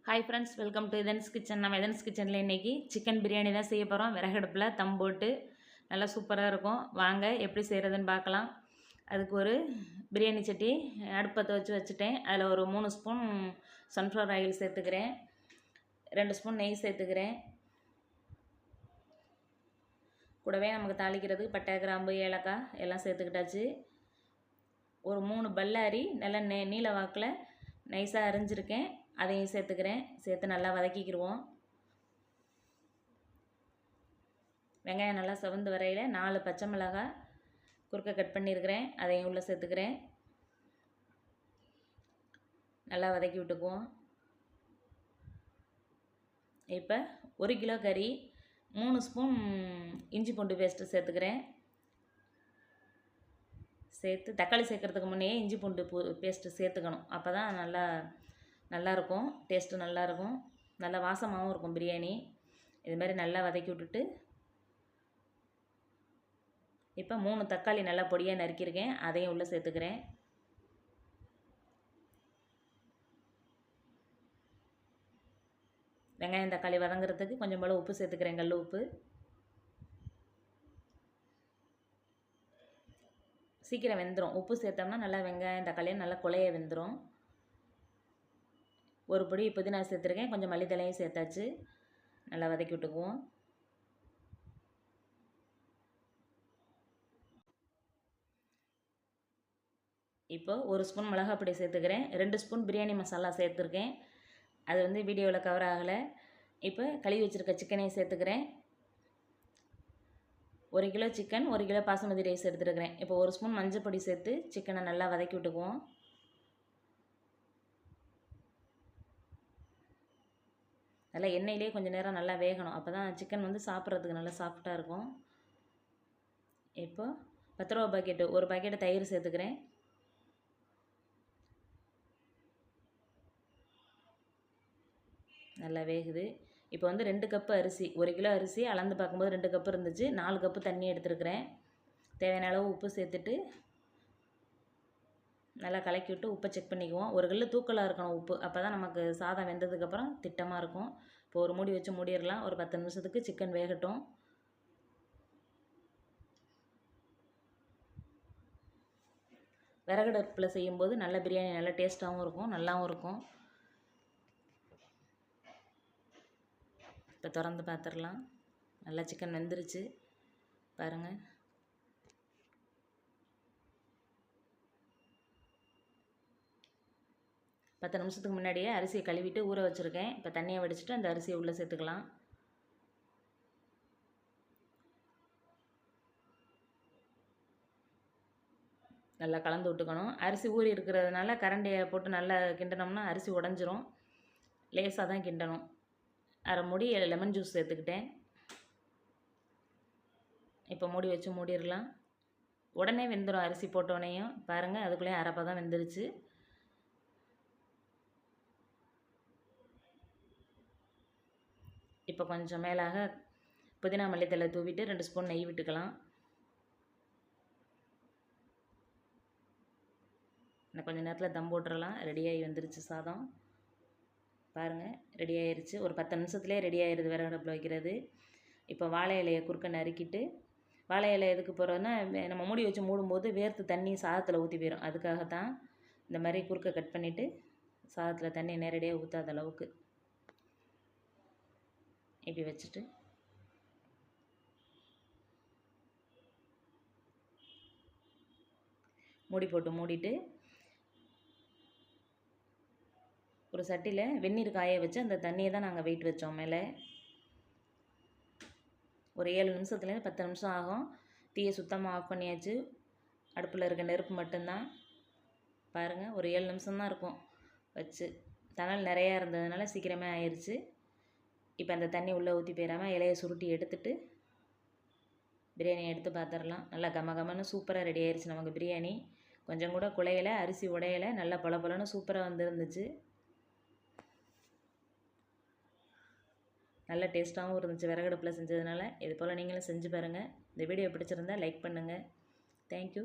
Hi friends, welcome to Ithan's kitchen. நம்ம இதன்ஸ் கிச்சனில் இன்றைக்கி சிக்கன் பிரியாணி தான் செய்ய போகிறோம். விறகடுப்பில் தம் போட்டு நல்லா சூப்பராக இருக்கும். வாங்க எப்படி செய்கிறதுன்னு பார்க்கலாம். அதுக்கு ஒரு பிரியாணி சட்டி அடுப்பத்தை வச்சுட்டேன். அதில் ஒரு 3 ஸ்பூன் சன்ஃப்ளவர் ஆயில் சேர்த்துக்கிறேன். 2 ஸ்பூன் நெய் சேர்த்துக்கிறேன். கூடவே நமக்கு தாளிக்கிறதுக்கு பட்டை, கிராம்பு, ஏலக்காய் எல்லாம் சேர்த்துக்கிட்டாச்சு. ஒரு 3 பல்லாரி நல்லா நீல வாக்கில் நைஸாக அரிஞ்சிருக்கேன், அதையும் சேர்த்துக்கிறேன். சேர்த்து நல்லா வதக்கிக்கிடுவோம். வெங்காயம் நல்லா செவந்து வரையில் 4 பச்சை மிளகாய் குறுக்க கட் பண்ணியிருக்கிறேன், அதையும் உள்ளே சேர்த்துக்கிறேன். நல்லா வதக்கி விட்டுக்குவோம். இப்போ 1 கிலோ கறி, 3 ஸ்பூன் இஞ்சி பூண்டு பேஸ்ட்டு சேர்த்துக்கிறேன். சேர்த்து தக்காளி சேர்க்குறதுக்கு முன்னே இஞ்சி பூண்டு பேஸ்ட்டு சேர்த்துக்கணும். அப்போ தான் நல்லாயிருக்கும், டேஸ்ட்டு நல்லாயிருக்கும், நல்லா வாசமாகவும் இருக்கும் பிரியாணி. இதுமாதிரி நல்லா வதக்கி விட்டுட்டு இப்போ 3 தக்காளி நல்லா பொடியாக நறுக்கியிருக்கேன், அதையும் உள்ளே சேர்த்துக்கிறேன். வெங்காயம் தக்காளி வதங்குறதுக்கு கொஞ்சம் போல் உப்பு சேர்த்துக்கிறேன், கல் உப்பு. சீக்கிரம் வெந்துடும். உப்பு சேர்த்தோம்னா நல்லா வெங்காயம் தக்காளியும் நல்லா குழைய வெந்துடும். ஒரு பொடி புதினா சேர்த்துருக்கேன், கொஞ்சம் மல்லித்தலையும் சேர்த்தாச்சு. நல்லா வதக்கி விட்டுக்குவோம். இப்போ 1 ஸ்பூன் மிளகாய் பொடி சேர்த்துக்கிறேன். 2 ஸ்பூன் பிரியாணி மசாலா சேர்த்துருக்கேன், அது வீடியோவில் கவர் ஆகலை. இப்போ கழுவி வச்சுருக்க சிக்கனையும் சேர்த்துக்கிறேன். 1 kilo chicken, 1 kilo basmati rice எடுத்துருக்கிறேன். இப்போ 1 ஸ்பூன் மஞ்சள் பொடி சேர்த்து சிக்கனை நல்லா வதக்கி விட்டுக்குவோம். நல்லா எண்ணெயிலே கொஞ்சம் நேரம் நல்லா வேகணும், அப்போ தான் சிக்கன் சாப்பிட்றதுக்கு நல்லா சாஃப்டாக இருக்கும். இப்போ 10 ரூபா பாக்கெட்டு, ஒரு பாக்கெட்டு தயிர் சேர்த்துக்கிறேன். நல்லா வேகுது. இப்போ 2 கப்பு அரிசி, 1 கிலோ அரிசி அளந்து பார்க்கும்போது 2 கப்பு இருந்துச்சு. 4 கப்பு தண்ணி எடுத்துருக்கிறேன். தேவையான அளவு உப்பு சேர்த்துட்டு நல்லா கலக்கி விட்டு உப்பை செக் பண்ணிக்குவோம். ஒரு கல் தூக்கலாக இருக்கணும் உப்பு, அப்போ தான் நமக்கு சாதம் வெந்ததுக்கப்புறம் திட்டமாக இருக்கும். இப்போ ஒரு மூடி வச்சு மூடிடலாம். ஒரு 10 நிமிஷத்துக்கு சிக்கன் வேகட்டும். விறகடுப்பில் செய்யும்போது நல்ல பிரியாணி நல்லா டேஸ்ட்டாகவும் இருக்கும், நல்லாவும் இருக்கும். இப்போ திறந்து பார்த்துடலாம். நல்லா சிக்கன் வெந்துருச்சு பாருங்கள். பத்து நிமிஷத்துக்கு முன்னாடியே அரிசியை கழுவிட்டு ஊற வச்சுருக்கேன். இப்போ தண்ணியை வடிச்சிட்டு அந்த அரிசியை உள்ளே சேர்த்துக்கலாம். நல்லா கலந்து விட்டுக்கணும். அரிசி ஊறி இருக்கிறதுனால கரண்டியை போட்டு நல்லா கிண்டனோம்னா அரிசி உடஞ்சிரும். லேசாக தான் கிண்டணும். அரை மூடி லெமன் ஜூஸ் சேர்த்துக்கிட்டேன். இப்போ மூடி வச்சு மூடிடலாம். உடனே வெந்துடும் அரிசி போட்டோடனேயும். பாருங்கள், அதுக்குள்ளேயும் அரைப்பா தான் வெந்துருச்சு. இப்போ கொஞ்சம் மேலாக புதினா மல்லித்தலை தூவிட்டு 2 ஸ்பூன் நெய் விட்டுக்கலாம். இன்னும் கொஞ்சம் நேரத்தில் தம் போட்டுடலாம். ரெடியாகி வந்துருச்சு சாதம். பாருங்கள், ரெடி ஆயிடுச்சு. ஒரு 10 நிமிஷத்துலேயே ரெடி ஆயிடுது விறகடுப்பில் வைக்கிறது. இப்போ வாழை இலையை குறுக்க நறுக்கிட்டு, வாழை இலை எதுக்கு போடுறோன்னா நம்ம மூடி வச்சு மூடும்போது வேர்த்து தண்ணி சாதத்தில் ஊற்றி போயிடும். அதுக்காகத்தான் இந்த மாதிரி குறுக்க கட் பண்ணிவிட்டு சாதத்தில் தண்ணி நேரடியாக ஊற்றாத அளவுக்கு இப்படி வச்சுட்டு மூடி போட்டு மூடிட்டு ஒரு சட்டியில் வெந்நீர் காய வச்சு அந்த தண்ணியை தான் நாங்கள் வெயிட் வச்சோம் மேலே. ஒரு 7 நிமிஷத்துலேருந்து 10 நிமிஷம் ஆகும். தீயை சுத்தமாக ஆஃப் பண்ணியாச்சு. அடுப்பில் இருக்க நெருப்பு மட்டும்தான். பாருங்கள், ஒரு 7 நிமிஷம்தான் இருக்கும் வச்சு. தணல் நிறையா இருந்ததுனால சீக்கிரமே ஆயிடுச்சு. இப்போ அந்த தண்ணி உள்ளே ஊற்றி போயிடாமல் இலையை சுருட்டி எடுத்துட்டு பிரியாணி எடுத்து பார்த்துடலாம். நல்லா கமகமன்னு சூப்பராக ரெடி ஆயிடுச்சு நமக்கு பிரியாணி. கொஞ்சம் கூட குழையலை, அரிசி உடையலை, நல்லா பொலன்னு சூப்பராக வந்துருந்துச்சு. நல்ல டேஸ்ட்டாகவும் இருந்துச்சு விறகடுப்பில் செஞ்சதுனால. இது போல் நீங்களும் செஞ்சு பாருங்கள். இந்த வீடியோ பிடிச்சிருந்தால் லைக் பண்ணுங்கள். தேங்க்யூ.